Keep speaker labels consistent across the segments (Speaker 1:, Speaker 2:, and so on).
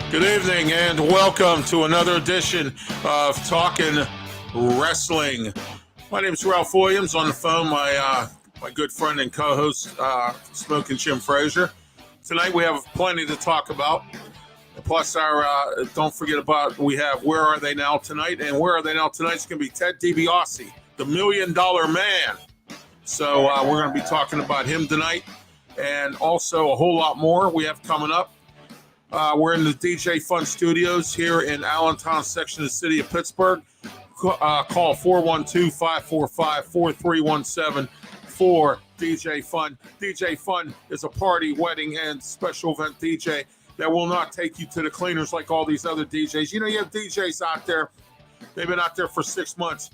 Speaker 1: Good evening and welcome to another edition of Talking Wrestling. My name is Ralph Williams. On the phone, my good friend and co-host, Smokin Jim Frazier. Tonight we have plenty to talk about. Plus, don't forget about, we have Where Are They Now Tonight? And Where Are They Now Tonight is going to be Ted DiBiase, the $1 Million Man. So we're going to be talking about him tonight and also a whole lot more we have coming up. We're in the DJ Fun Studios here in Allentown section of the city of Pittsburgh. Call 412-545-4317 for DJ Fun. DJ Fun is a party, wedding, and special event DJ that will not take you to the cleaners like all these other DJs. You know, you have DJs out there, they've been out there for 6 months,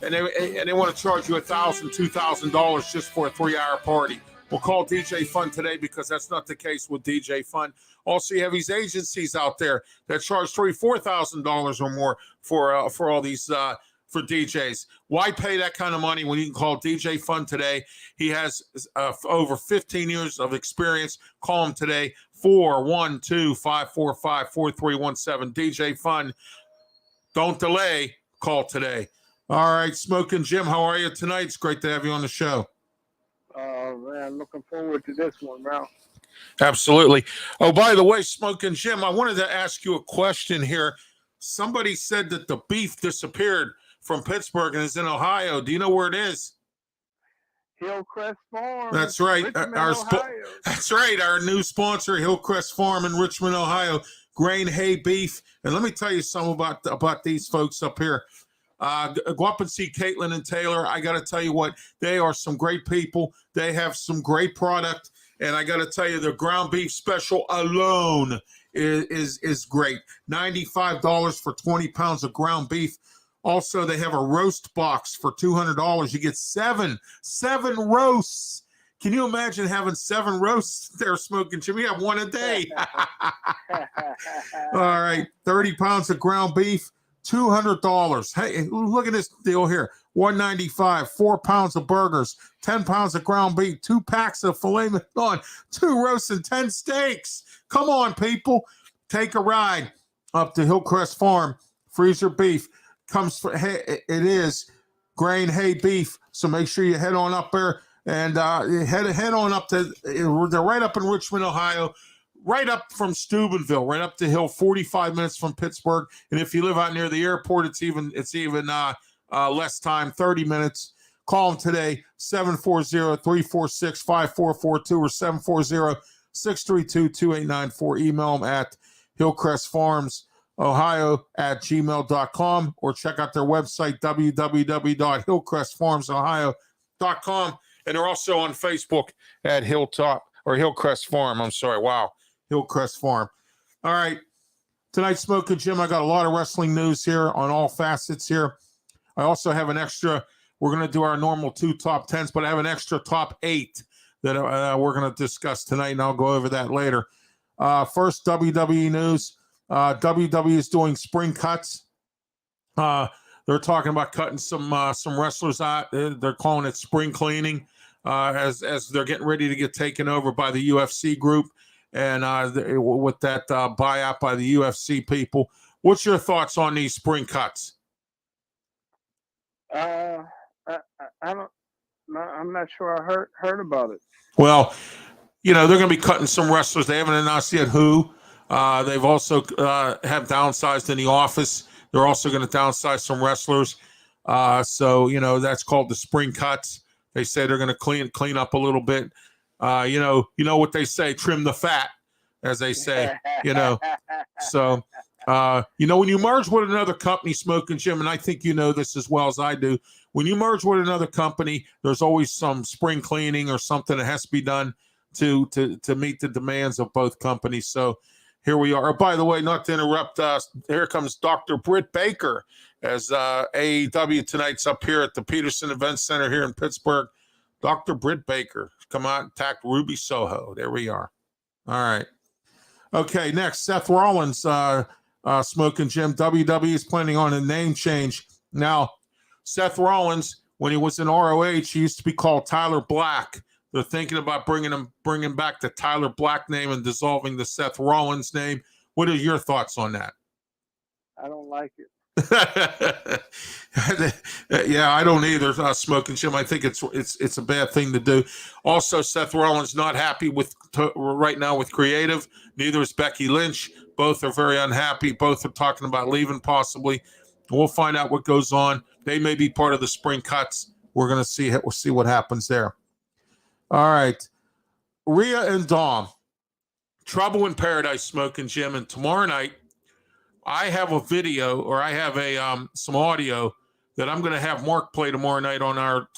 Speaker 1: and they want to charge you $1,000, $2,000 just for a 3-hour party. We'll call DJ Fun today because that's not the case with DJ Fun. Also, you have these agencies out there that charge $3,000, $4,000 or more for all these for DJs. Why pay that kind of money when you can call DJ Fun today? He has over 15 years of experience. Call him today, 412-545-4317. DJ Fun. Don't delay. Call today. All right, Smokin Jim, how are you tonight? It's great to have you on the show.
Speaker 2: Man, looking forward to this one, Ralph.
Speaker 1: Absolutely. Oh, by the way, Smokin Jim, I wanted to ask you a question here. Somebody said that the beef disappeared from Pittsburgh and is in Ohio. Do you know where it is?
Speaker 2: Hillcrest Farm.
Speaker 1: That's right. That's right. Our new sponsor, Hillcrest Farm in Richmond, Ohio. Grain, hay, beef. And let me tell you something about these folks up here. Go up and see Caitlin and Taylor. I got to tell you what, they are some great people. They have some great product. And I got to tell you, the ground beef special alone is great. $95 for 20 pounds of ground beef. Also, they have a roast box for $200. You get seven roasts. Can you imagine having 7 roasts there, Smokin Jim? You have one a day. All right, 30 pounds of ground beef. $200. Hey, look at this deal here. $195, 4 pounds of burgers, 10 pounds of ground beef, 2 packs of filet mignon, 2 roasts, and 10 steaks. Come on, people. Take a ride up to Hillcrest Farm. Frazier beef comes for, hey, it is grain, hay, beef. So make sure you head on up there and head on up to, they're right up in Richmond, Ohio. Right up from Steubenville, right up the hill, 45 minutes from Pittsburgh. And if you live out near the airport, it's even less time, 30 minutes. Call them today, 740-346-5442 or 740-632-2894. Email them at hillcrestfarmsohio@gmail.com or check out their website, www.hillcrestfarmsohio.com. And they're also on Facebook at Hillcrest Farm. I'm sorry. Wow. Hillcrest Farm. All right. Tonight, Smokin Jim, I got a lot of wrestling news here on all facets here. I also have an extra, we're going to do our normal 2 top 10s, but I have an extra top 8 that we're going to discuss tonight, and I'll go over that later. First, WWE news. WWE is doing spring cuts. They're talking about cutting some wrestlers out. They're calling it spring cleaning as they're getting ready to get taken over by the UFC group. And with that buyout by the UFC people, what's your thoughts on these spring cuts?
Speaker 2: I don't. I'm not sure I heard about it.
Speaker 1: Well, you know, they're going to be cutting some wrestlers. They haven't announced yet who. They've also have downsized in the office. They're also going to downsize some wrestlers. So you know, that's called the spring cuts. They say they're going to clean up a little bit. You know what they say, trim the fat, as they say, you know. So, you know, when you merge with another company, Smokin Jim, and I think you know this as well as I do, when you merge with another company, there's always some spring cleaning or something that has to be done to meet the demands of both companies. So here we are. Oh, by the way, not to interrupt, here comes Dr. Britt Baker as AEW tonight's up here at the Peterson Event Center here in Pittsburgh. Dr. Britt Baker, come out, attack Ruby Soho. There we are. All right. Okay, next, Seth Rollins, Smokin Jim. WWE is planning on a name change. Now, Seth Rollins, when he was in ROH, he used to be called Tyler Black. They're thinking about bringing back the Tyler Black name and dissolving the Seth Rollins name. What are your thoughts on that?
Speaker 2: I don't like it.
Speaker 1: Yeah, I don't either. Smoking Jim, I think it's a bad thing to do. Also, Seth Rollins not happy with right now with creative. Neither is Becky Lynch. Both are very unhappy. Both are talking about leaving possibly. We'll find out what goes on. They may be part of the spring cuts. We're gonna see. We'll see what happens there. All right, Rhea and Dom, Trouble in Paradise, Smoking Jim, and tomorrow night. I have a video, or I have a some audio that I'm going to have Mark play tomorrow night on our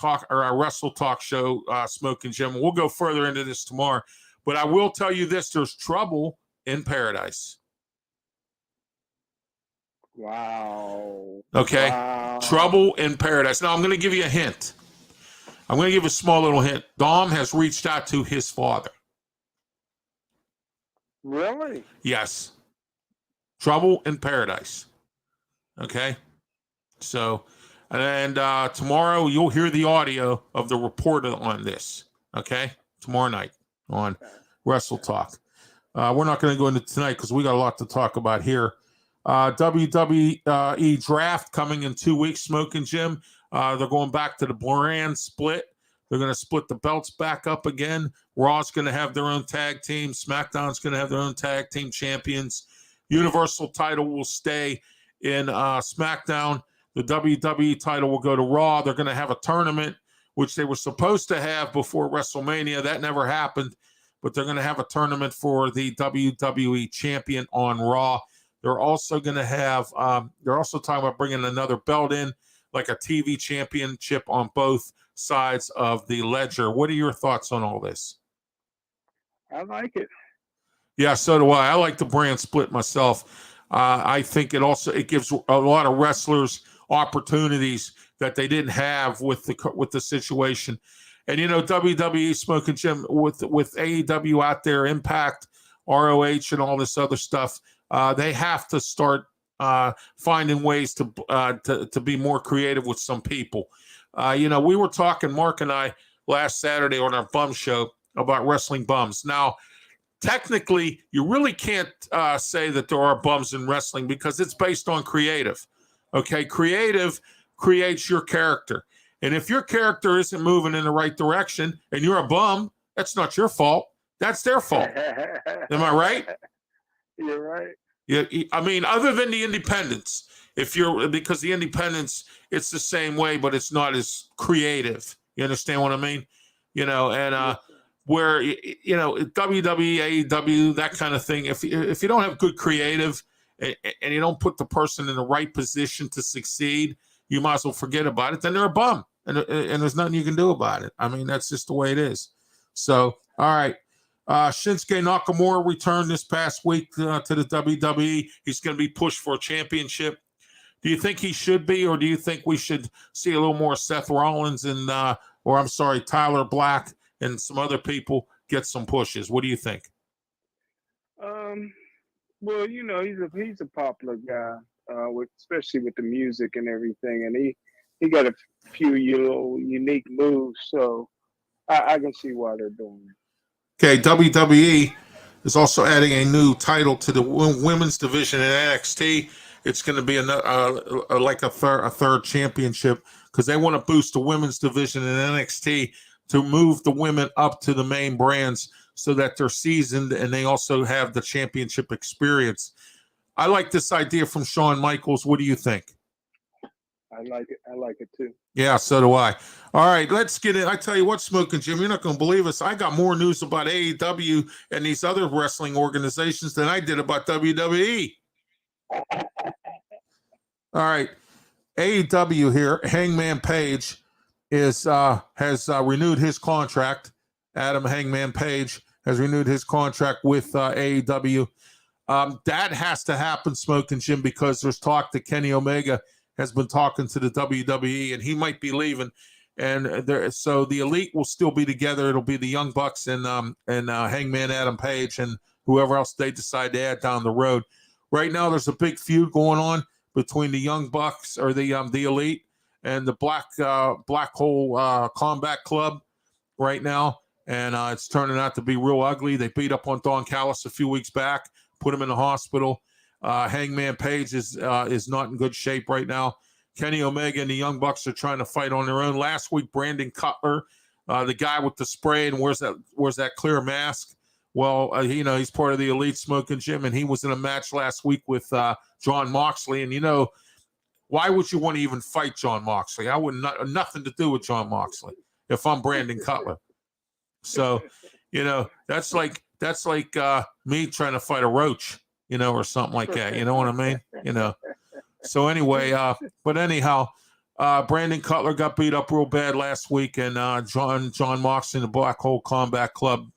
Speaker 1: Wrestle Talk show, Smoking Jim. We'll go further into this tomorrow, but I will tell you this: there's trouble in paradise.
Speaker 2: Wow.
Speaker 1: Okay,
Speaker 2: Wow.
Speaker 1: Trouble in paradise. Now I'm going to give you a hint. I'm going to give a small little hint. Dom has reached out to his father.
Speaker 2: Really?
Speaker 1: Yes. Trouble in Paradise. Okay. So, and tomorrow you'll hear the audio of the report on this. Okay. Tomorrow night on Wrestle Talk. We're not going to go into tonight because we got a lot to talk about here. WWE draft coming in 2 weeks, Smoking Jim. They're going back to the brand split. They're going to split the belts back up again. Raw's going to have their own tag team. SmackDown's going to have their own tag team champions. Universal title will stay in SmackDown. The WWE title will go to Raw. They're going to have a tournament, which they were supposed to have before WrestleMania. That never happened, but they're going to have a tournament for the WWE champion on Raw. They're also going to have, they're also talking about bringing another belt in, like a TV championship on both sides of the ledger. What are your thoughts on all this?
Speaker 2: I like it.
Speaker 1: Yeah, so do I. I like the brand split myself. I think it gives a lot of wrestlers opportunities that they didn't have with the situation. And WWE, Smoking Jim, with AEW out there, Impact, ROH, and all this other stuff, they have to start finding ways to be more creative with some people. We were talking, Mark and I, last Saturday on our bum show about wrestling bums. Now, technically, you really can't say that there are bums in wrestling because it's based on creative. Okay, creative creates your character. And if your character isn't moving in the right direction and you're a bum, that's not your fault. That's their fault. Am I right?
Speaker 2: You're right.
Speaker 1: Yeah, I mean, other than the independents, because the independents, it's the same way, but it's not as creative. You understand what I mean? Where WWE, AEW, that kind of thing. If you don't have good creative and you don't put the person in the right position to succeed, you might as well forget about it. Then they're a bum, and there's nothing you can do about it. I mean, that's just the way it is. So, all right. Shinsuke Nakamura returned this past week to the WWE. He's going to be pushed for a championship. Do you think he should be, or do you think we should see a little more Seth Rollins and, Tyler Black and some other people get some pushes? What do you think?
Speaker 2: Well, he's a popular guy, especially with the music and everything, and he got a few unique moves, so I can see why they're doing it.
Speaker 1: Okay, WWE is also adding a new title to the women's division in NXT. It's going to be a third championship because they want to boost the women's division in NXT to move the women up to the main brands so that they're seasoned and they also have the championship experience. I like this idea from Shawn Michaels. What do you think?
Speaker 2: I like it. I like it too.
Speaker 1: Yeah, so do I. All right, let's get in. I tell you what, Smoking Jim, you're not going to believe us. I got more news about AEW and these other wrestling organizations than I did about WWE. All right, AEW here. Hangman Page has renewed his contract. Adam Hangman Page has renewed his contract with AEW. That has to happen, Smoking Jim, because there's talk that Kenny Omega has been talking to the WWE, and he might be leaving. And so the Elite will still be together. It'll be the Young Bucks and Hangman Adam Page and whoever else they decide to add down the road. Right now, there's a big feud going on between the Young Bucks or the Elite and the Black Hole Combat Club right now, and it's turning out to be real ugly. They beat up on Don Callis a few weeks back. put him in the hospital. Hangman Page is not in good shape right now. Kenny Omega and the Young Bucks are trying to fight on their own. Last week, Brandon Cutler, the guy with the spray and wears that clear mask. Well, he's part of the Elite Smokin' Gym, and he was in a match last week with John Moxley. And why would you want to even fight John Moxley? I wouldn't nothing to do with John Moxley if I'm Brandon Cutler. So, that's like me trying to fight a roach, or something like that. You know what I mean? So anyway, but anyhow, Brandon Cutler got beat up real bad last week, and John Moxley and the Black Hole Combat Club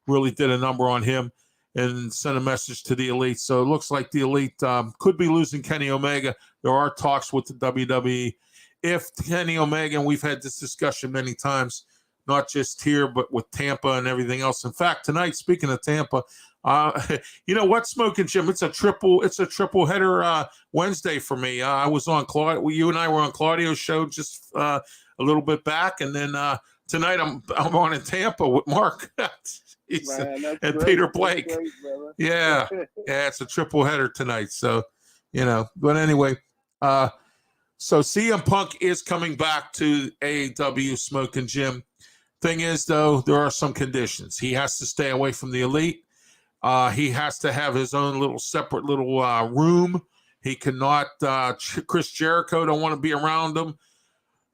Speaker 1: really did a number on him and sent a message to the Elite. So it looks like the Elite could be losing Kenny Omega. There are talks with the WWE. If Kenny Omega, and we've had this discussion many times, not just here, but with Tampa and everything else. In fact, tonight, speaking of Tampa, you know what, Smokin' Jim? It's a triple header Wednesday for me. I was on you and I were on Claudio's show just a little bit back, and then tonight I'm on in Tampa with Mark and
Speaker 2: great.
Speaker 1: Peter Blake.
Speaker 2: Great,
Speaker 1: yeah, it's a triple header tonight. So, but anyway, so CM Punk is coming back to AEW Smokin' Jim. Thing is, though, there are some conditions. He has to stay away from the Elite. He has to have his own separate little room. He cannot. Chris Jericho don't want to be around him.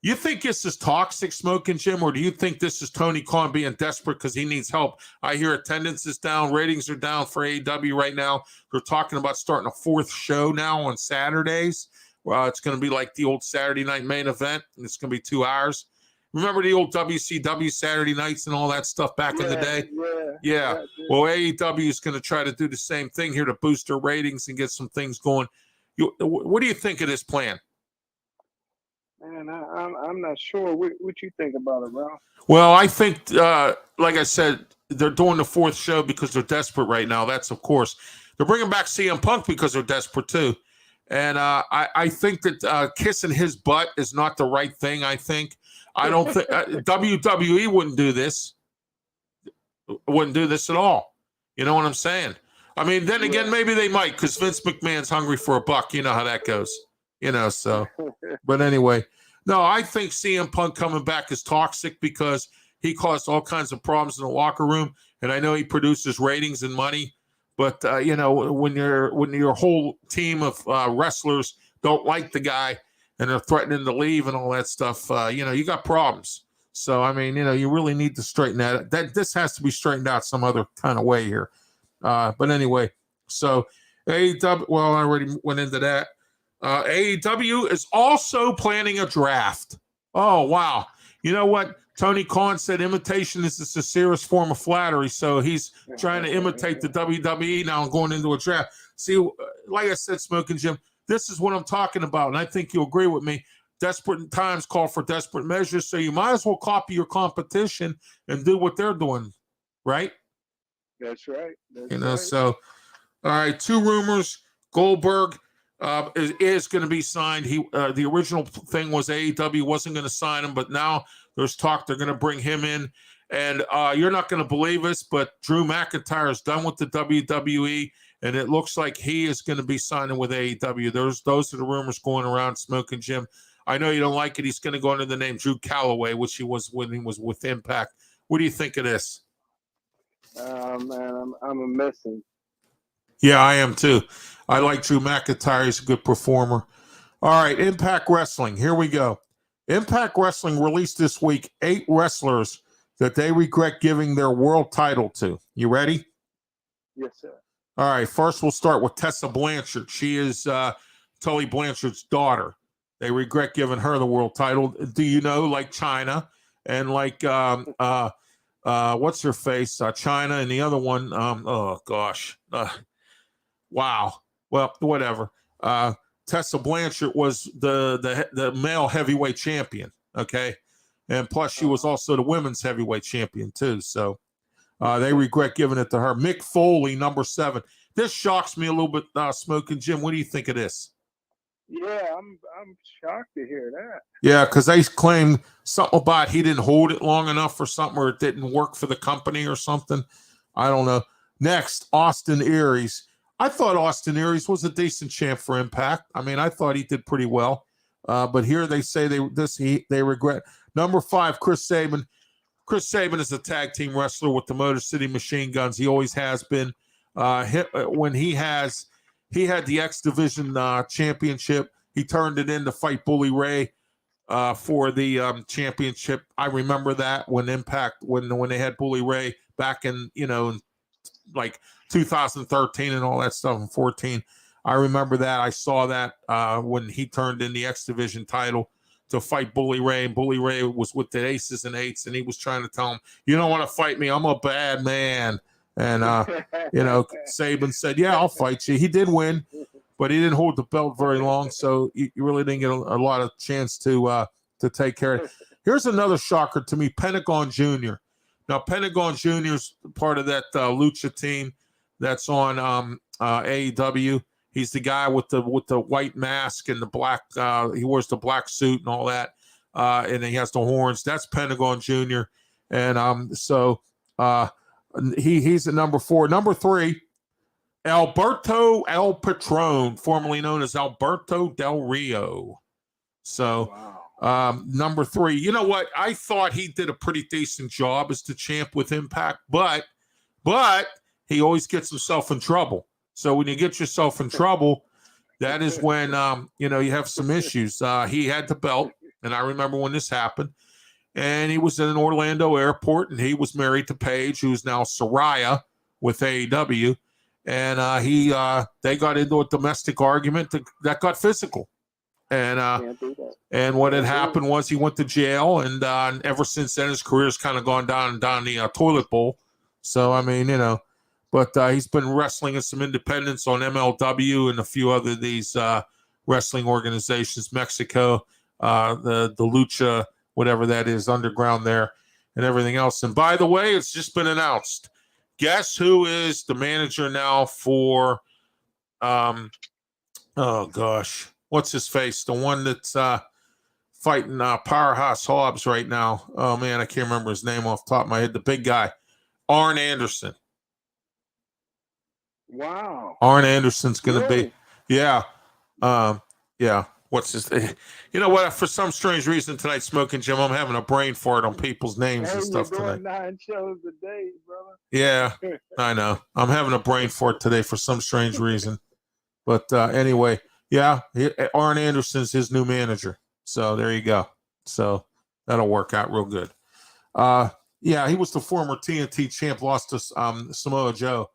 Speaker 1: You think this is toxic, Smokin' Jim, or do you think this is Tony Khan being desperate because he needs help? I hear attendance is down, ratings are down for AEW right now. They're talking about starting a fourth show now on Saturdays. It's going to be like the old Saturday night main event, and it's going to be 2 hours. Remember the old WCW Saturday nights and all that stuff back in the day? Yeah. Well, AEW is going to try to do the same thing here to boost their ratings and get some things going. What do you think of this plan?
Speaker 2: Man, I'm not sure. What you think about it, Ralph?
Speaker 1: Well, I think, like I said, they're doing the fourth show because they're desperate right now. That's, of course. They're bringing back CM Punk because they're desperate, too. And I think that kissing his butt is not the right thing, I think. I don't think WWE wouldn't do this. Wouldn't do this at all. You know what I'm saying? I mean, then again, maybe they might because Vince McMahon's hungry for a buck. You know how that goes. So. But anyway, no, I think CM Punk coming back is toxic because he caused all kinds of problems in the locker room. And I know he produces ratings and money. But, when your whole team of wrestlers don't like the guy, and they're threatening to leave and all that stuff, you got problems. So, I mean, you really need to straighten that. This has to be straightened out some other kind of way here. But anyway, so AEW, well, I already went into that. AEW is also planning a draft. Oh, wow. You know what? Tony Khan said imitation is the sincerest form of flattery. So he's trying to imitate the WWE now and going into a draft. See, like I said, Smokin' Jim, this is what I'm talking about, and I think you'll agree with me. Desperate times call for desperate measures, so you might as well copy your competition and do what they're doing, right?
Speaker 2: That's right.
Speaker 1: So, all right, 2 rumors. Goldberg is going to be signed. The original thing was AEW wasn't going to sign him, but now there's talk they're going to bring him in. And you're not going to believe this, but Drew McIntyre is done with the WWE. And it looks like he is going to be signing with AEW. Those are the rumors going around, Smokin' Jim. I know you don't like it. He's going to go under the name Drew Calloway, which he was when he was with Impact. What do you think of this?
Speaker 2: Man, I'm a messing.
Speaker 1: Yeah, I am too. I like Drew McIntyre. He's a good performer. All right, Impact Wrestling. Here we go. Impact Wrestling released this week 8 wrestlers that they regret giving their world title to. You ready?
Speaker 2: Yes, sir.
Speaker 1: All right, first we'll start with Tessa Blanchard. She is Tully Blanchard's daughter. They regret giving her the world title. Do you know, like China and like what's her face? China and the other one. Oh gosh, wow. Well, whatever. Tessa Blanchard was the male heavyweight champion. Okay, and plus she was also the women's heavyweight champion too. So. They regret giving it to her. Mick Foley, number 7. This shocks me a little bit, Smokin' Jim. What do you think of this?
Speaker 2: Yeah, I'm shocked to hear that.
Speaker 1: Yeah, because they claim something about he didn't hold it long enough or something, or it didn't work for the company or something. I don't know. Next, Austin Aries. I thought Austin Aries was a decent champ for Impact. I mean, I thought he did pretty well. But here they say they regret. Number 5, Chris Sabin. Chris Sabin is a tag team wrestler with the Motor City Machine Guns. He always has been. When he had the X Division championship, he turned it in to fight Bully Ray for the championship. I remember that when Impact when they had Bully Ray back in like 2013 and all that stuff in 14. I remember that. I saw that when he turned in the X Division title to fight Bully Ray, and Bully Ray was with the Aces and Eights, and he was trying to tell him, "You don't want to fight me. I'm a bad man." And Sabin said, "Yeah, I'll fight you." He did win, but he didn't hold the belt very long, so you really didn't get a lot of chance to take care of it. Here's another shocker to me: Pentagon Jr. Now, Pentagon Jr. is part of that Lucha team that's on AEW. He's the guy with the white mask and the black. He wears the black suit and all that, and he has the horns. That's Pentagon Jr. And so he's at number 4. Number 3, Alberto El Patron, formerly known as Alberto Del Rio. So.
Speaker 2: Wow.
Speaker 1: Number 3, you know what? I thought he did a pretty decent job as the champ with Impact, but he always gets himself in trouble. So when you get yourself in trouble, that is when you have some issues. He had the belt, and I remember when this happened, and he was in an Orlando airport, and he was married to Paige, who's now Soraya with AEW, and they got into a domestic argument that got physical. And what had happened was he went to jail, and ever since then his career's kind of gone down the toilet bowl. So I mean, but he's been wrestling in some independents on MLW and a few other these wrestling organizations, Mexico, the Lucha, whatever that is, underground there, and everything else. And by the way, it's just been announced. Guess who is the manager now for? Oh gosh. What's his face? The one that's fighting Powerhouse Hobbs right now. Oh, man, I can't remember his name off the top of my head. The big guy. Arn Anderson.
Speaker 2: Wow.
Speaker 1: Arn Anderson's going to
Speaker 2: Really?
Speaker 1: be. Yeah. Yeah. What's his You know what? For some strange reason tonight, Smokin' Jim, I'm having a brain fart on people's names and stuff
Speaker 2: You're
Speaker 1: tonight.
Speaker 2: doing 9 shows a day, brother.
Speaker 1: Yeah, I know. I'm having a brain fart today for some strange reason. But anyway. Yeah, Arn Anderson's his new manager. So there you go. So that'll work out real good. Yeah, he was the former TNT champ, lost to Samoa Joe,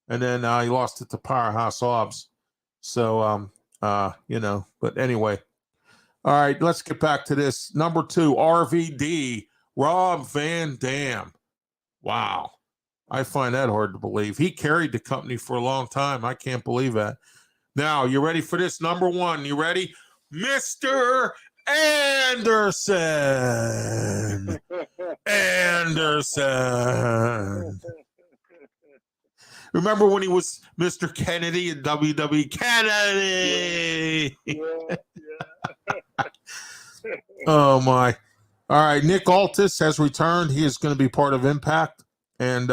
Speaker 1: and then he lost it to Powerhouse Hobbs. So, but anyway. All right, let's get back to this. Number 2, RVD, Rob Van Dam. Wow. I find that hard to believe. He carried the company for a long time. I can't believe that. Now, you ready for this? Number 1, you ready? Mr. Anderson. Anderson. Remember when he was Mr. Kennedy in WWE? Kennedy.
Speaker 2: Yeah.
Speaker 1: Oh, my. All right, Nick Aldis has returned. He is going to be part of Impact. And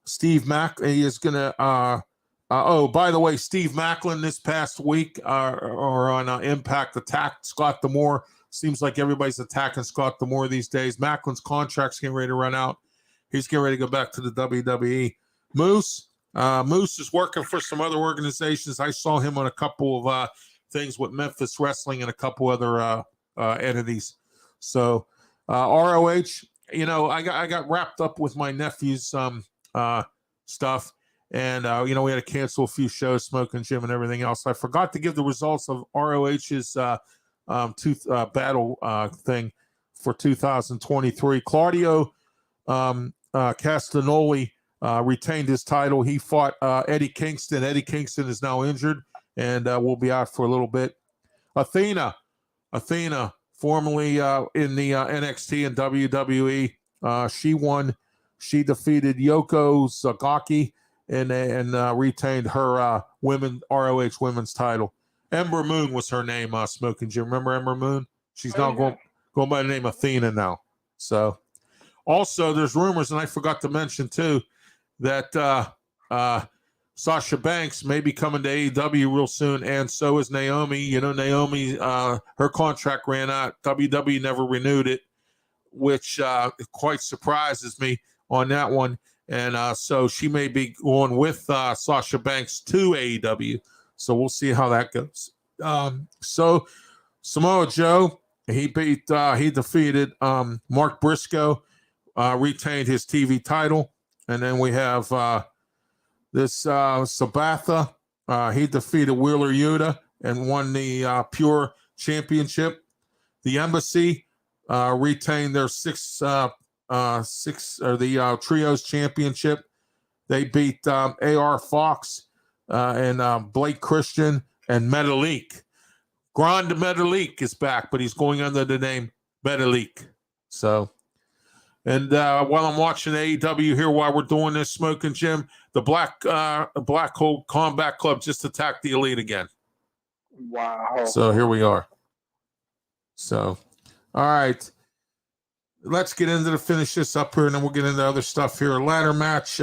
Speaker 1: Steve Mack, he is going to by the way, Steve Macklin this past week or on Impact attacked Scott D'Amore. Seems like everybody's attacking Scott D'Amore these days. Macklin's contract's getting ready to run out. He's getting ready to go back to the WWE. Moose is working for some other organizations. I saw him on a couple of things with Memphis Wrestling and a couple other entities. So ROH, I got wrapped up with my nephew's stuff. And, we had to cancel a few shows, Smokin' Jim and everything else. I forgot to give the results of ROH's battle thing for 2023. Claudio Castagnoli retained his title. He fought Eddie Kingston. Eddie Kingston is now injured and will be out for a little bit. Athena, formerly in the NXT and WWE, she won. She defeated Yoko Sagaki and retained her ROH women's title. Ember Moon was her name, Smokin' Jim. Remember Ember Moon? She's now going by the name Athena now. So, also, there's rumors, and I forgot to mention, too, that Sasha Banks may be coming to AEW real soon, and so is Naomi. You know, Naomi, her contract ran out. WWE never renewed it, which quite surprises me on that one. And so she may be going with Sasha Banks to AEW. So we'll see how that goes. So Samoa Joe, he defeated Mark Briscoe, retained his TV title. And then we have this Sabatha. He defeated Wheeler Yuta and won the Pure Championship. The Embassy retained their Trios Championship. They beat AR Fox and Blake Christian and Metalik. Grand Metalik is back, but he's going under the name Metalik. So, and while I'm watching AEW here, while we're doing this, Smokin' Jim, the Black Hole Combat Club just attacked the Elite again.
Speaker 2: Wow.
Speaker 1: So here we are. So, all right. Let's get into the finish this up here, and then we'll get into other stuff here. Ladder match.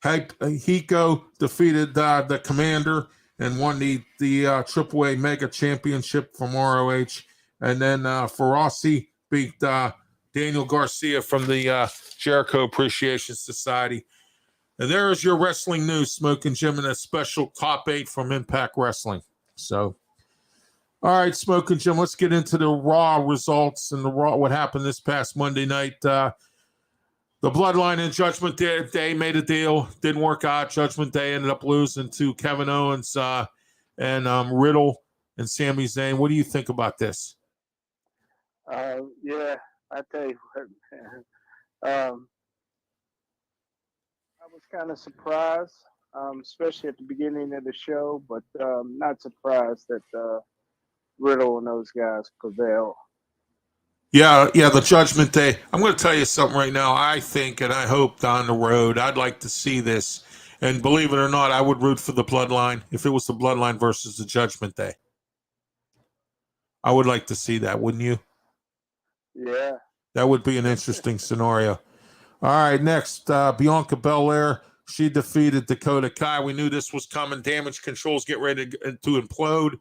Speaker 1: Hiko defeated the Commander and won the AAA Mega Championship from ROH. And then Ferocity beat Daniel Garcia from the Jericho Appreciation Society. And there's your wrestling news, Smokin' Jim, and a special top 8 from Impact Wrestling. So, all right, Smokin' Jim, let's get into the Raw results and what happened this past Monday night. The Bloodline and Judgment Day made a deal. Didn't work out. Judgment Day ended up losing to Kevin Owens and Riddle and Sami Zayn. What do you think about this?
Speaker 2: Yeah, I tell you what, man. I was kind of surprised, especially at the beginning of the show, but not surprised that Riddle and those guys prevailed.
Speaker 1: Yeah, the Judgment Day. I'm going to tell you something right now. I think and I hope down the road, I'd like to see this. And believe it or not, I would root for the Bloodline if it was the Bloodline versus the Judgment Day. I would like to see that, wouldn't you?
Speaker 2: Yeah.
Speaker 1: That would be an interesting scenario. All right, next, Bianca Belair. She defeated Dakota Kai. We knew this was coming. Damage Control's get ready to implode.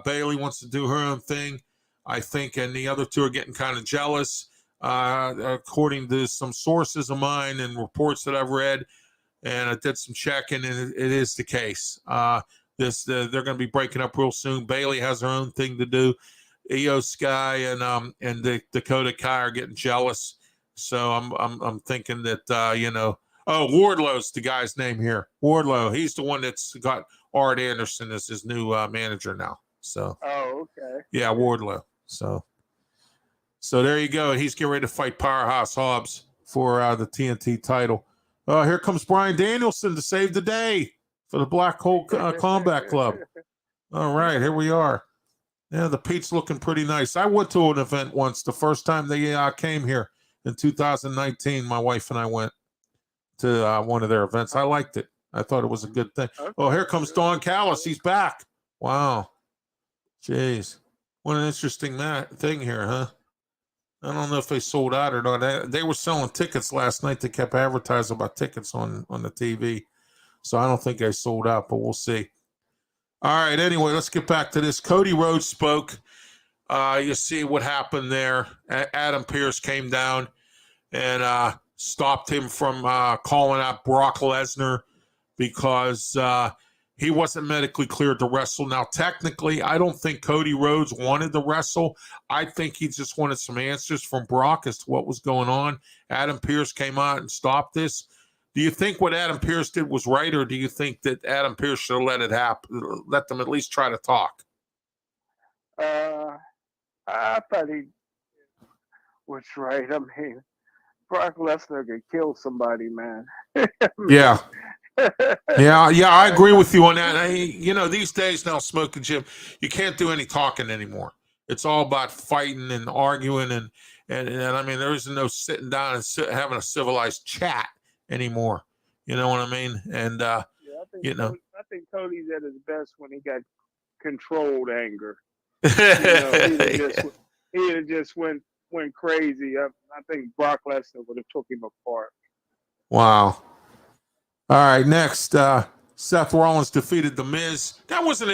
Speaker 1: Bailey wants to do her own thing, I think, and the other two are getting kind of jealous, according to some sources of mine and reports that I've read. And I did some checking, and it is the case. They're going to be breaking up real soon. Bailey has her own thing to do. Io Sky and the Dakota Kai are getting jealous. So I'm thinking that Wardlow's the guy's name here. Wardlow. He's the one that's got Art Anderson as his new manager now. So.
Speaker 2: Oh, okay.
Speaker 1: Yeah, Wardlow. So there you go. He's getting ready to fight Powerhouse Hobbs for the TNT title. Here comes Bryan Danielson to save the day for the Black Hole Combat Club. All right, here we are. Yeah, the Pete's looking pretty nice. I went to an event once, the first time they came here in 2019. My wife and I went to one of their events. I liked it. I thought it was a good thing. Okay. Oh, here comes Don Callis. He's back. Wow. Jeez. What an interesting thing here, huh? I don't know if they sold out or not. They were selling tickets last night. They kept advertising about tickets on the TV. So I don't think they sold out, but we'll see. All right, anyway, let's get back to this. Cody Rhodes spoke. You see what happened there. Adam Pearce came down and stopped him from calling out Brock Lesnar because he wasn't medically cleared to wrestle. Now, technically, I don't think Cody Rhodes wanted to wrestle. I think he just wanted some answers from Brock as to what was going on. Adam Pearce came out and stopped this. Do you think what Adam Pearce did was right, or do you think that Adam Pearce should have let it happen, let them at least try to talk?
Speaker 2: I thought he was right. I mean, Brock Lesnar could kill somebody, man.
Speaker 1: Yeah. Yeah, I agree with you on that. These days now, Smokin' Jim, you can't do any talking anymore. It's all about fighting and arguing, and I mean, there isn't no sitting down and having a civilized chat anymore. You know what I mean? And
Speaker 2: I think Cody's at his best when he got controlled anger. He just went crazy. I think Brock Lesnar would have took him apart.
Speaker 1: Wow. All right, next, Seth Rollins defeated The Miz. That was a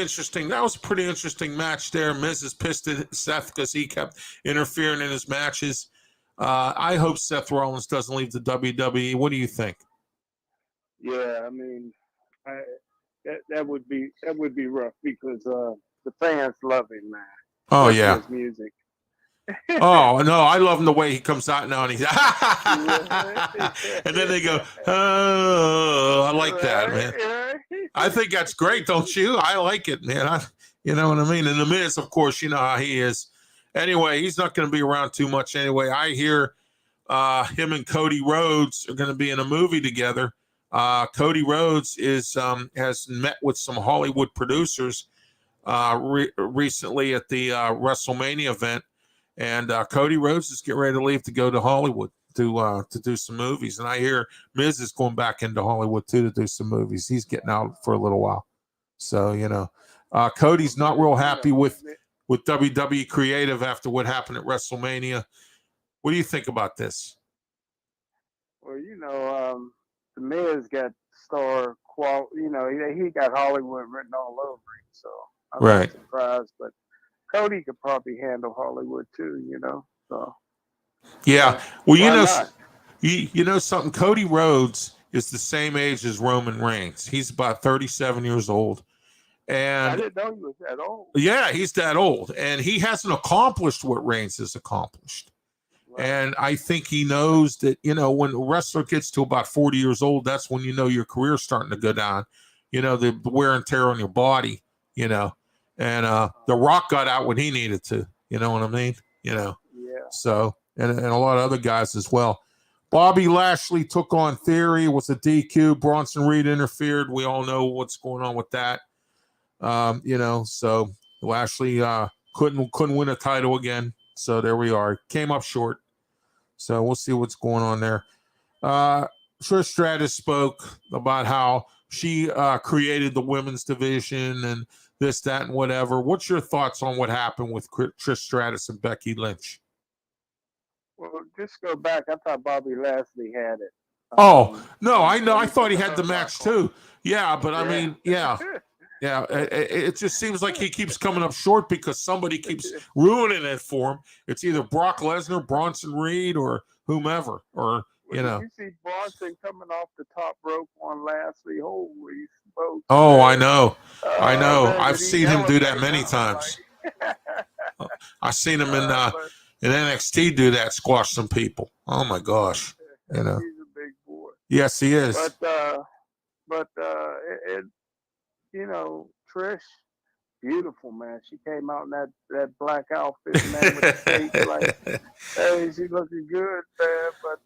Speaker 1: pretty interesting match there. Miz is pissed at Seth because he kept interfering in his matches. I hope Seth Rollins doesn't leave the WWE. What do you think?
Speaker 2: Yeah, I mean, I, that would be rough because the fans love him, man,
Speaker 1: Oh,
Speaker 2: especially
Speaker 1: yeah.
Speaker 2: his music.
Speaker 1: Oh, no, I love him the way he comes out now and he's
Speaker 2: Right,
Speaker 1: and then they go, oh, I like that, man.
Speaker 2: right.
Speaker 1: I think that's great, don't you? I like it, man. You know what I mean? And The Miz, of course, you know how he is. Anyway, he's not going to be around too much anyway. I hear him and Cody Rhodes are going to be in a movie together. Cody Rhodes has met with some Hollywood producers recently at the WrestleMania event, and Cody Rhodes is getting ready to leave to go to Hollywood to do some movies. And I hear Miz is going back into Hollywood too to do some movies. He's getting out for a little while, so Cody's not real happy with WWE Creative after what happened at WrestleMania. What do you think about this?
Speaker 2: Well, the Miz got star qual. He got Hollywood written all over him, so I'm
Speaker 1: Right.
Speaker 2: not surprised. But Cody could probably handle Hollywood too, So
Speaker 1: Yeah. Well,
Speaker 2: why not?
Speaker 1: you know something. Cody Rhodes is the same age as Roman Reigns. He's about 37 years old,
Speaker 2: I
Speaker 1: and
Speaker 2: didn't know he was that old.
Speaker 1: yeah, he's that old, and he hasn't accomplished what Reigns has accomplished.
Speaker 2: Right.
Speaker 1: And I think he knows that, when a wrestler gets to about 40 years old, that's when your career's starting to go down. The wear and tear on your body, and The Rock got out when he needed to. You know what I mean?
Speaker 2: Yeah.
Speaker 1: So, and a lot of other guys as well. Bobby Lashley took on Theory, was a DQ. Bronson Reed interfered. We all know what's going on with that. So Lashley couldn't win a title again. So there we are. Came up short. So we'll see what's going on there. Trish Stratus spoke about how she created the women's division and this, that, and whatever. What's your thoughts on what happened with Trish Stratus and Becky Lynch?
Speaker 2: Well, just go back. I thought Bobby Lashley had it.
Speaker 1: No, I know. I thought he had the match too. Yeah, but I mean, yeah. Yeah, it just seems like he keeps coming up short because somebody keeps ruining it for him. It's either Brock Lesnar, Bronson Reed, or whomever, or
Speaker 2: Did you see Bronson coming off the top rope on Lashley? Holy smokes!
Speaker 1: Oh,
Speaker 2: man.
Speaker 1: I know.
Speaker 2: Man,
Speaker 1: I've seen him do that many times. I've seen him in NXT do that, squash some people. Oh my gosh,
Speaker 2: He's a big boy.
Speaker 1: Yes, he is.
Speaker 2: Trish, beautiful, man. She came out in that black outfit, man, with the face like, hey, she looking good, man. But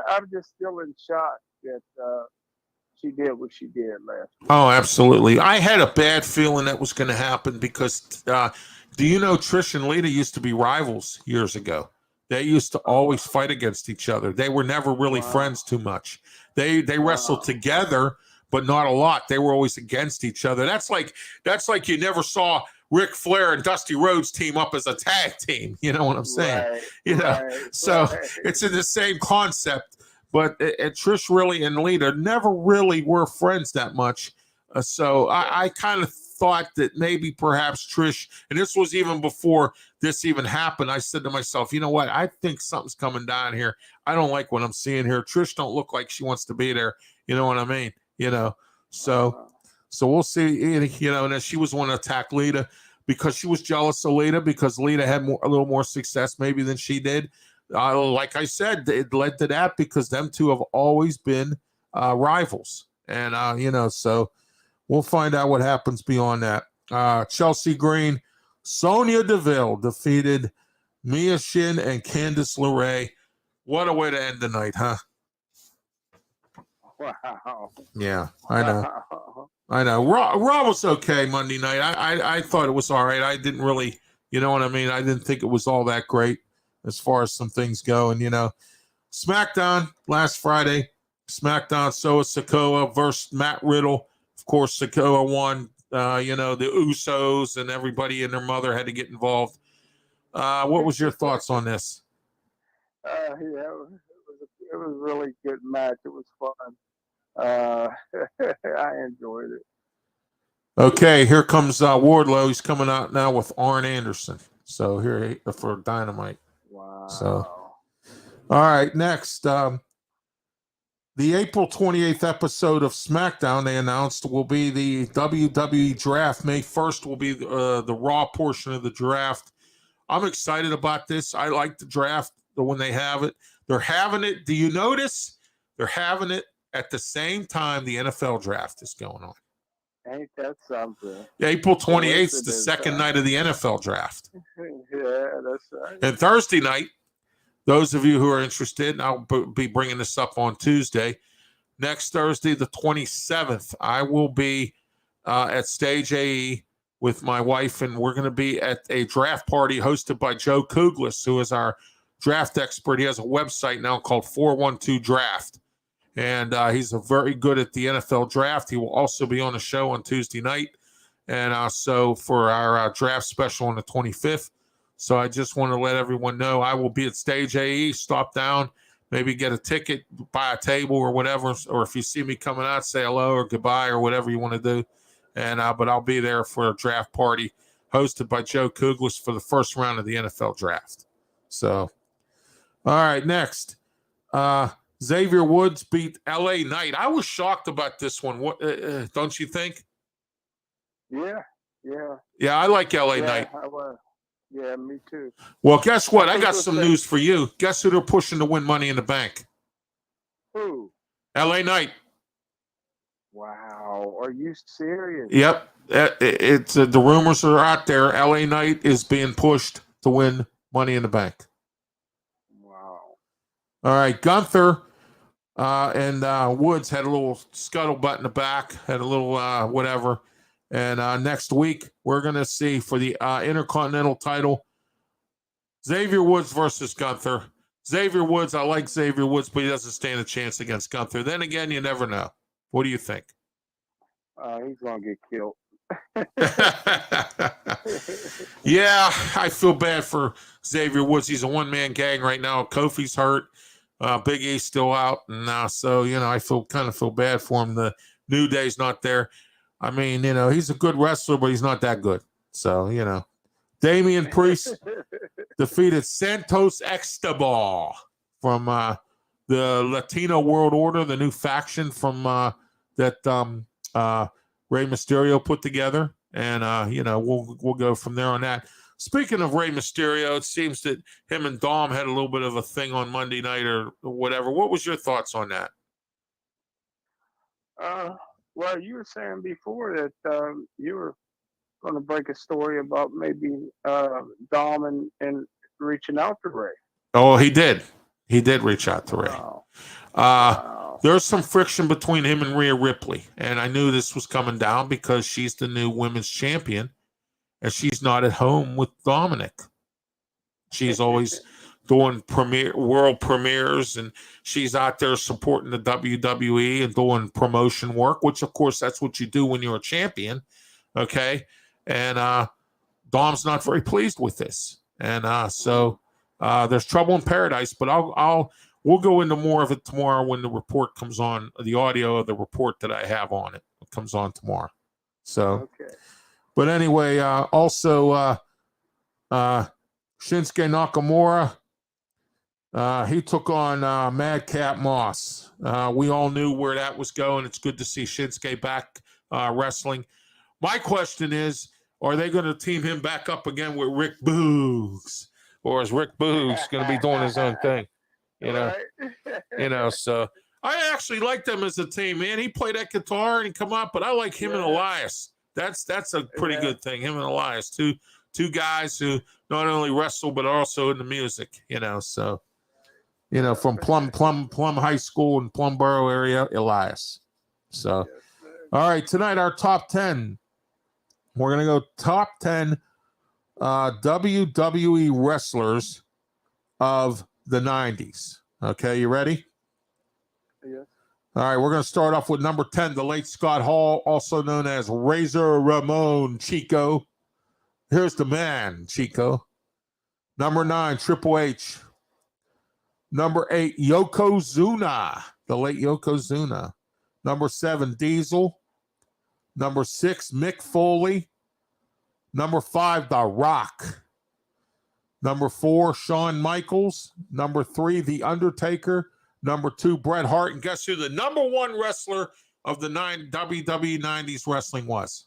Speaker 2: I'm just still in shock that she did what she did last week.
Speaker 1: Oh, absolutely. I had a bad feeling that was going to happen because do you know Trish and Lita used to be rivals years ago? They used to always fight against each other. They were never really friends too much. They wrestled together, but not a lot. They were always against each other. That's like you never saw Ric Flair and Dusty Rhodes team up as a tag team. You know what I'm saying? So it's in the same concept. But Trish really and Lita never really were friends that much. So I kind of thought that maybe perhaps Trish, and this was even before this even happened, I said to myself, you know what? I think something's coming down here. I don't like what I'm seeing here. Trish don't look like she wants to be there. You know what I mean? So we'll see. And then she was want to attack Lita because she was jealous of Lita because Lita had a little more success maybe than she did. Like I said, it led to that because them two have always been rivals. And, so we'll find out what happens beyond that. Chelsea Green, Sonya Deville defeated Mia Shin and Candice LeRae. What a way to end the night, huh?
Speaker 2: Wow.
Speaker 1: Yeah, I know. Raw was okay Monday night. I thought it was all right. I didn't really, you know what I mean? I didn't think it was all that great as far as some things go. And, SmackDown last Friday, SmackDown Soa Sikoa versus Matt Riddle. Of course, Sikoa won. The Usos and everybody and their mother had to get involved. What was your thoughts on this?
Speaker 2: It was a really good match. It was fun. Uh, I enjoyed it.
Speaker 1: Okay, here comes Wardlow. He's coming out now with Arn Anderson. So here for Dynamite. So,
Speaker 2: Wow.
Speaker 1: all right, next. The April 28th episode of SmackDown, they announced, will be the WWE Draft. May 1st will be the Raw portion of the draft. I'm excited about this. I like the draft when they have it. They're having it. Do you notice? They're having it at the same time the NFL draft is going on.
Speaker 2: Ain't that something?
Speaker 1: April 28th is the
Speaker 2: Coincidence,
Speaker 1: second
Speaker 2: huh?
Speaker 1: night of the NFL draft.
Speaker 2: Yeah, that's right.
Speaker 1: And Thursday night, those of you who are interested, and I'll be bringing this up on Tuesday, next Thursday, the 27th, I will be at Stage AE with my wife, and we're going to be at a draft party hosted by Joe Kuglis, who is our draft expert. He has a website now called 412 Draft, and he's very good at the NFL draft. He will also be on the show on Tuesday night, and so for our draft special on the 25th. So I just want to let everyone know I will be at Stage AE. Stop down, maybe get a ticket, buy a table or whatever. Or if you see me coming out, say hello or goodbye or whatever you want to do. And but I'll be there for a draft party hosted by Joe Kuglis for the first round of the NFL draft. So, all right, next. Xavier Woods beat LA Knight. I was shocked about this one. What don't you think?
Speaker 2: Yeah.
Speaker 1: Yeah, I like LA Knight.
Speaker 2: I was. Yeah, me too.
Speaker 1: Well, guess what? I got
Speaker 2: People
Speaker 1: some
Speaker 2: say-
Speaker 1: news for you. Guess who they're pushing to win Money in the Bank?
Speaker 2: Who?
Speaker 1: LA Knight.
Speaker 2: Wow. Are you serious?
Speaker 1: Yep. It's the rumors are out there. LA Knight is being pushed to win Money in the Bank.
Speaker 2: Wow.
Speaker 1: All right. Gunther and Woods had a little scuttlebutt in the back, had a little whatever. And next week, we're going to see for the Intercontinental title, Xavier Woods versus Gunther. Xavier Woods, I like Xavier Woods, but he doesn't stand a chance against Gunther. Then again, you never know. What do you think?
Speaker 2: He's going to get killed.
Speaker 1: Yeah, I feel bad for Xavier Woods. He's a one-man gang right now. Kofi's hurt. Big E's still out. And so, I kind of feel bad for him. The New Day's not there. I mean, he's a good wrestler, but he's not that good. So, Damian Priest defeated Santos Extobal from the Latino World Order, the new faction from that Rey Mysterio put together. And, we'll go from there on that. Speaking of Rey Mysterio, it seems that him and Dom had a little bit of a thing on Monday night or whatever. What was your thoughts on that?
Speaker 2: Well, you were saying before that you were going to break a story about maybe Dom and reaching out to Ray.
Speaker 1: Oh, he did. He did reach out to Ray.
Speaker 2: Wow.
Speaker 1: There's some friction between him and Rhea Ripley, and I knew this was coming down because she's the new women's champion, and she's not at home with Dominic. She's always doing world premieres, and she's out there supporting the WWE and doing promotion work, which, of course, that's what you do when you're a champion, okay? And Dom's not very pleased with this, and so there's trouble in paradise. But we'll go into more of it tomorrow when the report comes on. The audio of the report that I have on it comes on tomorrow. So,
Speaker 2: okay.
Speaker 1: But anyway, also Shinsuke Nakamura. He took on Madcap Moss. We all knew where that was going. It's good to see Shinsuke back wrestling. My question is, are they going to team him back up again with Rick Boogs? Or is Rick Boogs going to be doing his own thing? So I actually like them as a team, man. He played that guitar and he come up, but I like him and Elias. That's a pretty good thing. Him and Elias, two guys who not only wrestle but also in the music, so from Plum High School in Plumboro area, Elias. So all right, tonight our top 10. We're gonna go top 10 WWE wrestlers of the 90s. Okay, you ready?
Speaker 2: Yes.
Speaker 1: All right, we're going to start off with number 10, the late Scott Hall, also known as Razor Ramon Chico. Here's the man, Chico. Number 9, Triple H. Number 8, Yokozuna, the late Yokozuna. Number 7, Diesel. Number 6, Mick Foley. Number 5, The Rock. Number 4, Shawn Michaels. Number 3, The Undertaker. Number 2, Bret Hart. And guess who the number 1 wrestler of the WWE 90s wrestling was?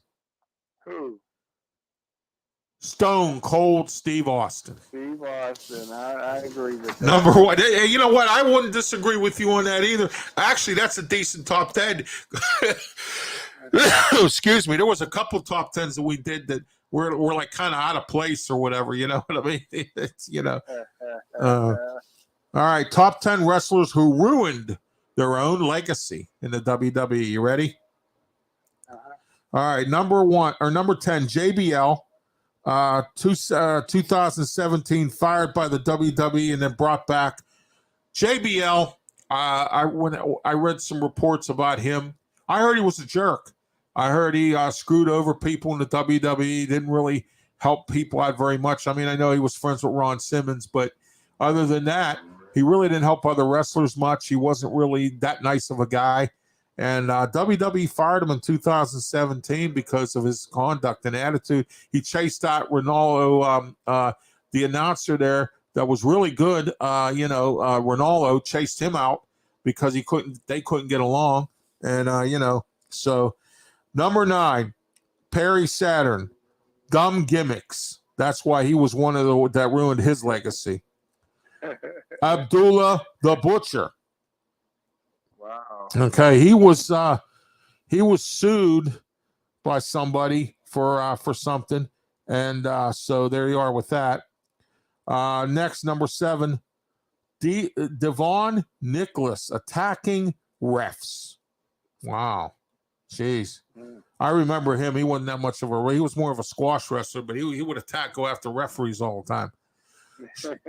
Speaker 2: Who?
Speaker 1: Stone Cold Steve Austin.
Speaker 2: Steve Austin. I agree with that.
Speaker 1: Number 1. Hey, you know what? I wouldn't disagree with you on that either. Actually, that's a decent top 10. Excuse me. There was a couple top 10s that we did that were like kind of out of place or whatever. You know what I mean? It's, you know. All right. Top 10 wrestlers who ruined their own legacy in the WWE. You ready? All right. Number 10, JBL. 2017, fired by the WWE and then brought back. JBL, when I read some reports about him, I heard he was a jerk. I heard he screwed over people in the WWE, didn't really help people out very much. I mean, I know he was friends with Ron Simmons, but other than that, he really didn't help other wrestlers much. He wasn't really that nice of a guy. And WWE fired him in 2017 because of his conduct and attitude. He chased out Ronaldo, the announcer there that was really good. Ronaldo chased him out because they couldn't get along. And, so number 9, Perry Saturn, dumb gimmicks. That's why he was one of that ruined his legacy. Abdullah the Butcher.
Speaker 2: Wow.
Speaker 1: Okay, he was sued by somebody for something, and so there you are with that. Next, number 7, Devon Nicholas attacking refs. Wow, jeez, I remember him. He wasn't that much of a. He was more of a squash wrestler, but he would go after referees all the time.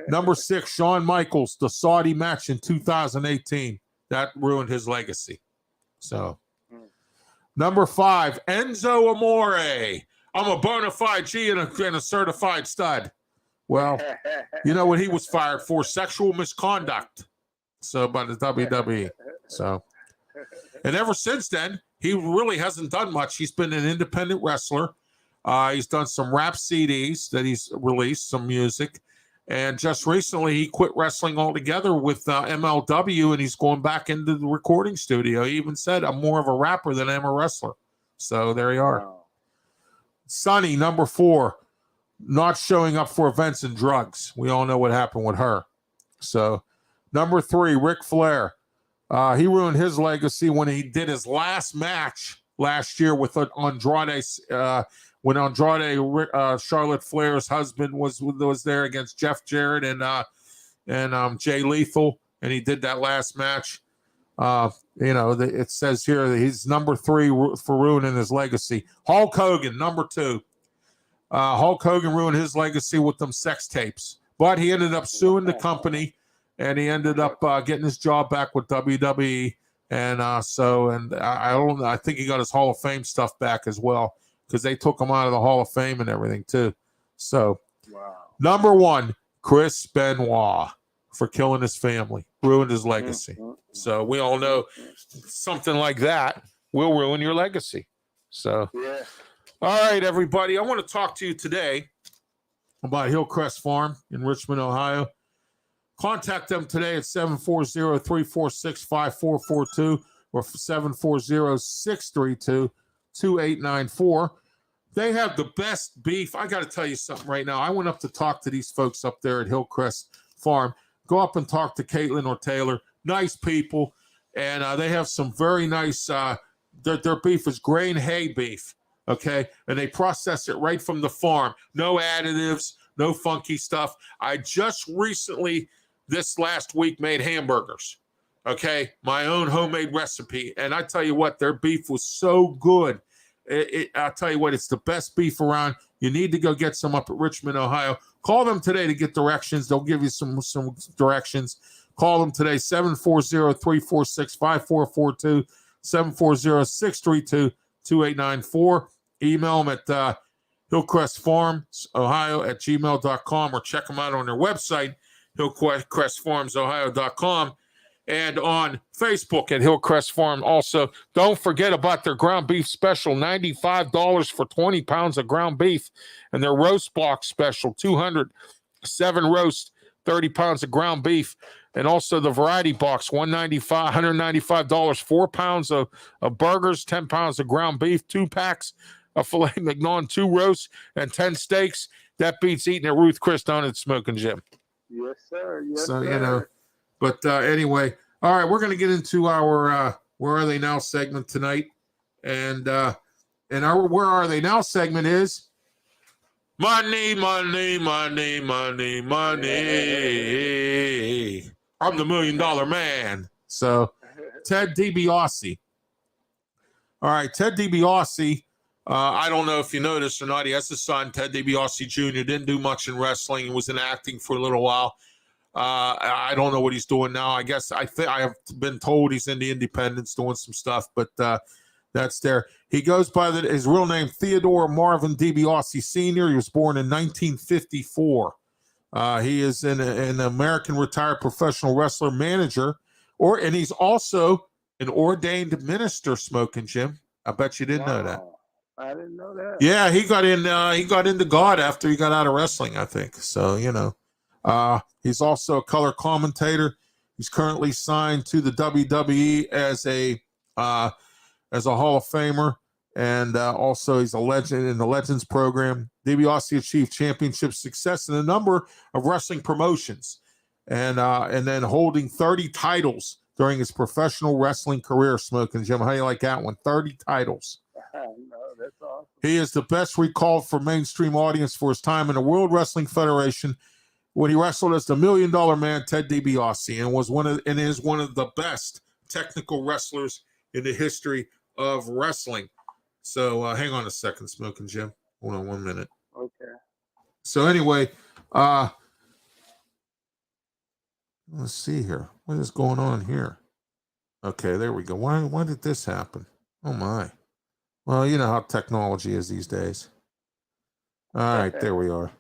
Speaker 1: Number 6, Shawn Michaels, the Saudi match in 2018. That ruined his legacy. So, number 5, Enzo Amore. I'm a bona fide G and a certified stud. Well, you know what he was fired for? Sexual misconduct. So, by the WWE. So, and ever since then, he really hasn't done much. He's been an independent wrestler. He's done some rap CDs that he's released, some music. And just recently, he quit wrestling altogether with MLW, and he's going back into the recording studio. He even said, I'm more of a rapper than I'm a wrestler. So there you are. Wow. Sonny, number 4, not showing up for events and drugs. We all know what happened with her. So number 3, Ric Flair. He ruined his legacy when he did his last match last year with Andrade. When Andrade, Charlotte Flair's husband, was there against Jeff Jarrett and Jay Lethal, and he did that last match. It says here that he's number 3 for ruining his legacy. Hulk Hogan, number 2. Hulk Hogan ruined his legacy with them sex tapes, but he ended up suing the company, and he ended up getting his job back with WWE. And I think he got his Hall of Fame stuff back as well, because they took him out of the Hall of Fame and everything too. So, wow. Number 1, Chris Benoit, for killing his family, ruined his legacy. So we all know something like that will ruin your legacy. So, yeah. All right, everybody, I want to talk to you today about Hillcrest Farm in Richmond, Ohio. Contact them today at 740-346-5442 or 740-632-2894. They have the best beef. I got to tell you something right now. I went up to talk to these folks up there at Hillcrest Farm. Go up and talk to Caitlin or Taylor. Nice people. And they have some very nice, their beef is grain hay beef, okay? And they process it right from the farm. No additives, no funky stuff. I just recently, this last week, made hamburgers, okay? My own homemade recipe. And I tell you what, their beef was so good. I'll tell you what, it's the best beef around. You need to go get some up at Richmond, Ohio. Call them today to get directions. They'll give you some directions. Call them today, 740-346-5442, 740-632-2894. Email them at hillcrestfarmsohio@gmail.com, or check them out on their website, hillcrestfarmsohio.com. and on Facebook at Hillcrest Farm. Also, don't forget about their ground beef special, $95 for 20 pounds of ground beef, and their roast box special, 207 roast, 30 pounds of ground beef, and also the variety box, $195, 4 pounds of burgers, 10 pounds of ground beef, 2 packs of filet mignon, 2 roasts, and 10 steaks. That beats eating at Ruth Chris down at Smokin' Jim.
Speaker 2: Yes, sir. Yes,
Speaker 1: So,
Speaker 2: sir.
Speaker 1: but anyway, all right, we're going to get into our Where Are They Now segment tonight. And our Where Are They Now segment is money, money, money, money, money. I'm the $1 million man. So, Ted DiBiase. All right, Ted DiBiase. I don't know if you noticed or not. He has a son, Ted DiBiase Jr. Didn't do much in wrestling. He was in acting for a little while. I don't know what he's doing now. I guess I have been told he's in the independents doing some stuff, but that's there. He goes by his real name, Theodore Marvin DiBiase Sr. He was born in 1954. He is an American retired professional wrestler, manager, and he's also an ordained minister, Smokin' Jim. I bet you didn't know that.
Speaker 2: I didn't know that.
Speaker 1: Yeah, he got into God after he got out of wrestling, I think. So, he's also a color commentator. He's currently signed to the WWE as a Hall of Famer, and also he's a legend in the Legends program. DiBiase achieved championship success in a number of wrestling promotions, and then holding 30 titles during his professional wrestling career. Smokin' Jim, how do you like that one? 30 titles.
Speaker 2: No, that's awesome.
Speaker 1: He is the best recalled for mainstream audience for his time in the World Wrestling Federation when he wrestled as the $1 million man, Ted DiBiase, and is one of the best technical wrestlers in the history of wrestling. So hang on a second, Smokin' Jim. Hold on 1 minute.
Speaker 2: Okay.
Speaker 1: So anyway, let's see here. What is going on here? Okay, there we go. Why did this happen? Oh my. Well, you know how technology is these days. All right, there we are.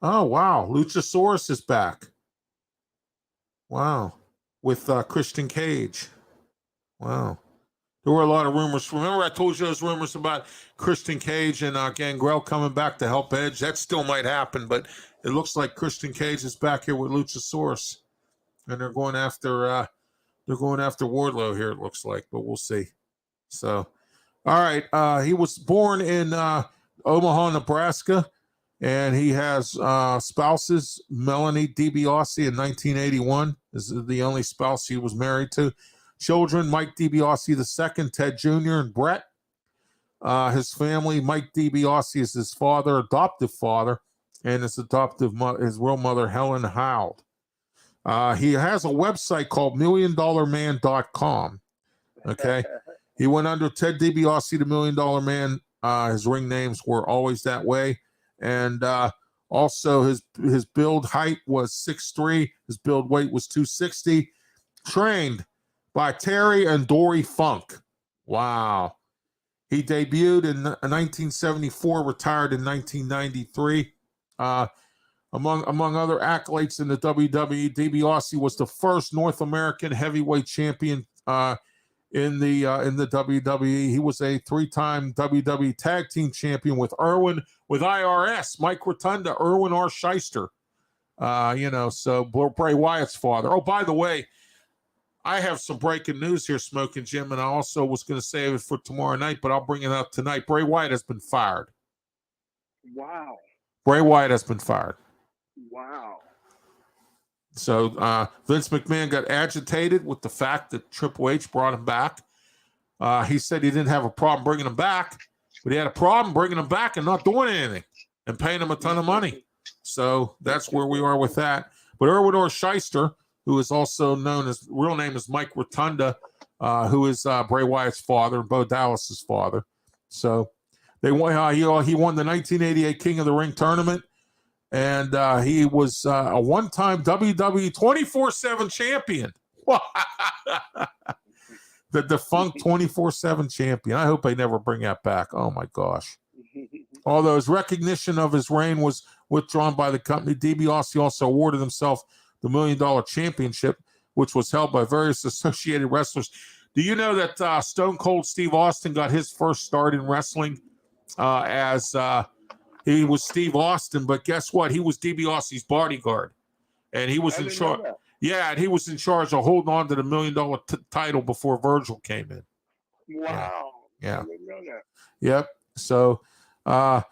Speaker 1: Oh, wow. Luchasaurus is back. Wow. With Christian Cage. Wow. There were a lot of rumors. Remember I told you those rumors about Christian Cage and Gangrel coming back to help Edge? That still might happen, but it looks like Christian Cage is back here with Luchasaurus. And they're going after Wardlow here, it looks like, but we'll see. So, all right. He was born in Omaha, Nebraska, and he has spouses. Melanie DiBiase in 1981 is the only spouse he was married to. Children, Mike DiBiase II, Ted Jr., and Brett. His family, Mike DiBiase is his adoptive father, and his real mother, Helen Howd. He has a website called milliondollarman.com. Okay. He went under Ted DiBiase, the $1 million man. His ring names were always that way. And also his build height was 6'3". His build weight was 260. Trained by Terry and Dory Funk. Wow. He debuted in 1974, retired in 1993. Among other accolades in the WWE, DiBiase was the first North American heavyweight champion in the WWE. He was a 3-time WWE Tag Team Champion with IRS, Mike Rotunda, Irwin R. Shyster. So Bray Wyatt's father. Oh, by the way, I have some breaking news here, Smokin' Jim, and I also was going to save it for tomorrow night, but I'll bring it up tonight. Bray Wyatt has been fired.
Speaker 2: Wow.
Speaker 1: Bray Wyatt has been fired.
Speaker 2: Wow.
Speaker 1: So Vince McMahon got agitated with the fact that Triple H brought him back. He said he didn't have a problem bringing him back, but he had a problem bringing him back and not doing anything and paying him a ton of money. So that's where we are with that. But Irwin R. Shyster, who is also known as, real name is Mike Rotunda, who is Bray Wyatt's father, Bo Dallas's father. So he won the 1988 King of the Ring tournament. And he was a one-time WWE 24/7 champion. The defunct 24/7 champion. I hope they never bring that back. Oh, my gosh. Although his recognition of his reign was withdrawn by the company. DiBiase also awarded himself the $1 Million Championship, which was held by various associated wrestlers. Do you know that Stone Cold Steve Austin got his first start in wrestling as he was Steve Austin, but guess what? He was DiBiase's bodyguard, and he was in charge. Yeah, and he was in charge of holding on to the $1 Million title before Virgil came in.
Speaker 2: Wow.
Speaker 1: Yeah.
Speaker 2: I didn't know that.
Speaker 1: Yep. So, also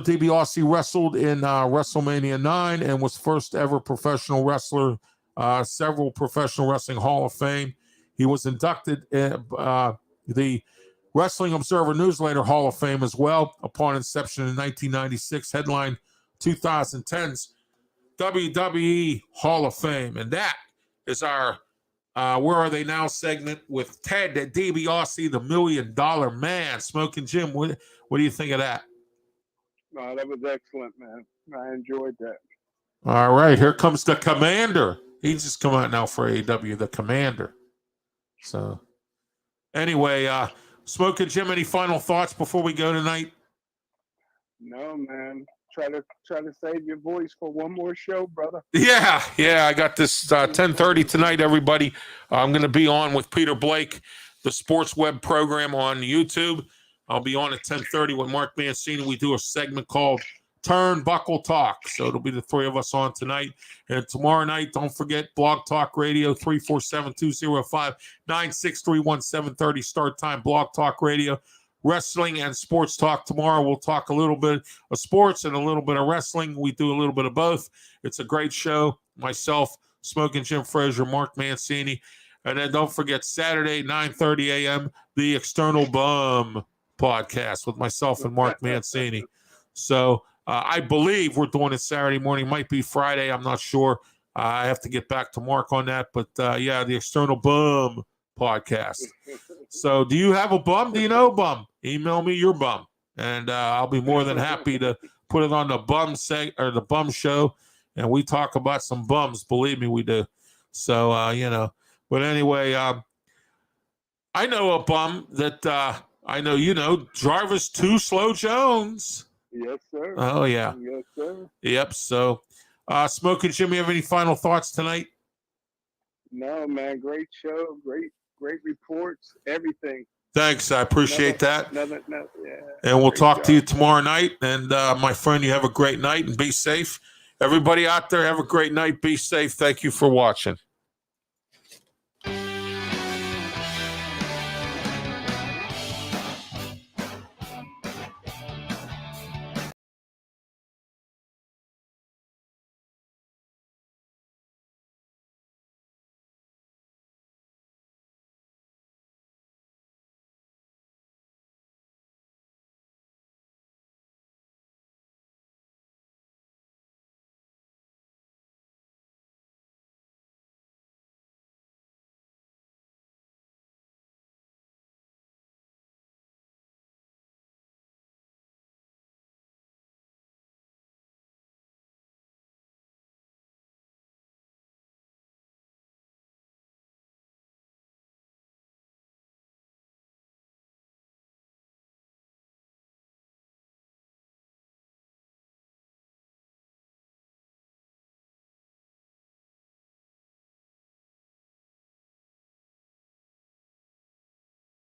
Speaker 1: DiBiase wrestled in WrestleMania 9 and was first ever professional wrestler, several Professional Wrestling Hall of Fame. He was inducted in the Wrestling Observer Newsletter Hall of Fame as well upon inception in 1996, headline 2010's WWE Hall of Fame. And that is our Where Are They Now segment with Ted DiBiase, the $1 Million Man. Smokin' Jim, what do you think of that?
Speaker 2: No, that was excellent, man. I enjoyed that.
Speaker 1: All right, here comes the Commander. He's just come out now for AEW, the Commander. So, anyway, Smokin' Jim, any final thoughts before we go tonight?
Speaker 2: No, man. Try to save your voice for one more show, brother.
Speaker 1: Yeah. I got this 10:30 tonight, everybody. I'm going to be on with Peter Blake, the sports web program on YouTube. I'll be on at 10:30 with Mark Mancini. We do a segment called Turnbuckle Talk. So it'll be the three of us on tonight. And tomorrow night, don't forget Blog Talk Radio, 347-205-9631, 7:30 start time, Blog Talk Radio. Wrestling and sports talk tomorrow. We'll talk a little bit of sports and a little bit of wrestling. We do a little bit of both. It's a great show. Myself, Smokin' Jim Frazier, Mark Mancini. And then don't forget Saturday, 9:30 a.m., the External Bum podcast with myself and Mark Mancini. So I believe we're doing it Saturday morning. Might be Friday. I'm not sure. I have to get back to Mark on that. But, yeah, the External Bum podcast. So do you have a bum? Do you know a bum? Email me your bum. And I'll be more than happy to put it on the bum the bum show. And we talk about some bums. Believe me, we do. So, But anyway, I know a bum that I know you know, Jarvis Too Slow Jones.
Speaker 2: Yes, sir.
Speaker 1: Oh, yeah.
Speaker 2: Yes, sir.
Speaker 1: Yep. So, Smokin' Jim, you have any final thoughts tonight?
Speaker 2: No, man. Great show. Great reports. Everything.
Speaker 1: Thanks. I appreciate that.
Speaker 2: Yeah.
Speaker 1: And we'll talk to you tomorrow night. And my friend, you have a great night and be safe. Everybody out there, have a great night. Be safe. Thank you for watching.